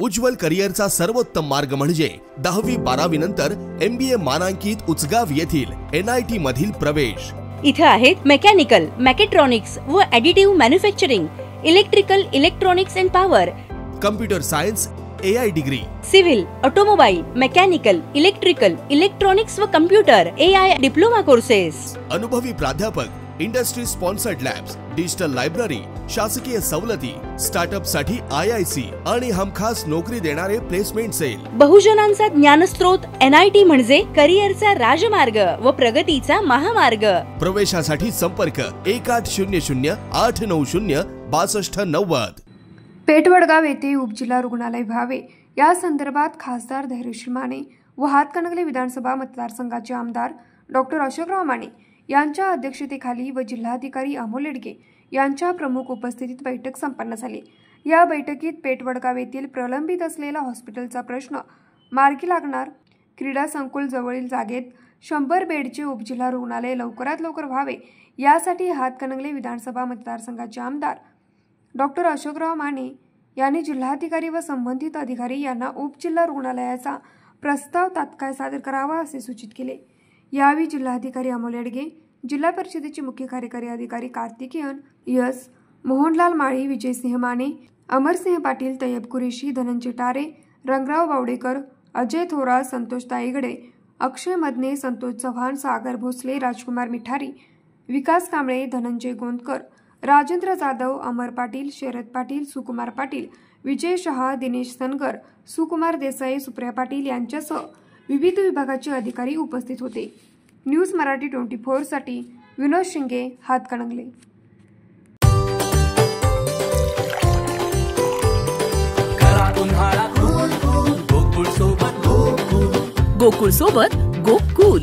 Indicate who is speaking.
Speaker 1: उज्ज्वल करिअरचा सर्वोत्तम मार्ग म्हणजे 10वी-12वी नंतर MBA मानांकित उचगाव येथील NIT मधील प्रवेश।
Speaker 2: इथे आहेत मेकॅनिकल, मेकॅट्रॉनिक्स व additive manufacturing, electrical, electronics and power,
Speaker 1: computer science, AI degree,
Speaker 2: civil, automobile, mechanical, electrical, electronics व कम्प्युटर AI डिप्लोमा कोर्सेस।
Speaker 1: अनुभवी प्राध्यापक, industry sponsored labs, digital library, शासकीय सवलती, स्टार्टअप साठी IIC आणि हमखास नोकरी देणारे प्लेसमेंट सेल।
Speaker 2: बहुजनांचा ज्ञानस्रोत NIT म्हणजे करिअरचा राजमार्ग व प्रगतीचा महामार्ग।
Speaker 1: प्रवेशासाठी संपर्क 1800-890-6290।
Speaker 3: पेठवडगाव येथे उपजिल्हा रुग्णालय व्हावे या संदर्भात खासदार धैर्यशील माने व हातकणंगले विधानसभा मतदारसंघाचे आमदार डॉक्टर अशोकराव माने यांच्या अध्यक्षतेखाली व जिल्हाधिकारी अमोल येडगे यांच्या प्रमुख उपस्थितीत बैठक संपन्न झाली। या बैठकीत पेठवडगाव येथील प्रलंबित असलेला हॉस्पिटलचा प्रश्न मार्गी लागणार, क्रीडा संकुल जवळील जागेत 100 बेडचे उपजिल्हा रुग्णालय लवकरात लवकर व्हावे यासाठी हातकणंगले विधानसभा मतदारसंघाचे आमदार डॉक्टर अशोकराव माने यांनी जिल्हाधिकारी व संबंधित अधिकारी यांना उपजिल्हा रुग्णालयाचा प्रस्ताव तात्काळ सादर करावा असे सूचित केले। यावेळी जिल्हाधिकारी अमोल येडगे, जिल्हा परिषदेचे मुख्य कार्यकारी अधिकारी कार्तिकेयन यस, मोहनलाल माळी, विजयसिंह माने, अमरसिंह पाटील, तैयब कुरेशी, धनंजय टारे, रंगराव बावडेकर, अजय थोरात, संतोष ताईगडे, अक्षय मदने, संतोष चव्हाण, सागर भोसले, राजकुमार मिठारी, विकास कांबळे, धनंजय गोंदकर, राजेंद्र जाधव, अमर पाटील, शरद पाटील, सुकुमार पाटील, विजय शहा, दिनेश सनगर, सुकुमार देसाई, सुप्रिया पाटील यांच्यासह विविध विभागाचे अधिकारी उपस्थित होते। न्यूज मराठी 24 साठी विनोद शिंगे, हातकणंगले।
Speaker 4: गोकुळ सोबत गोकुळ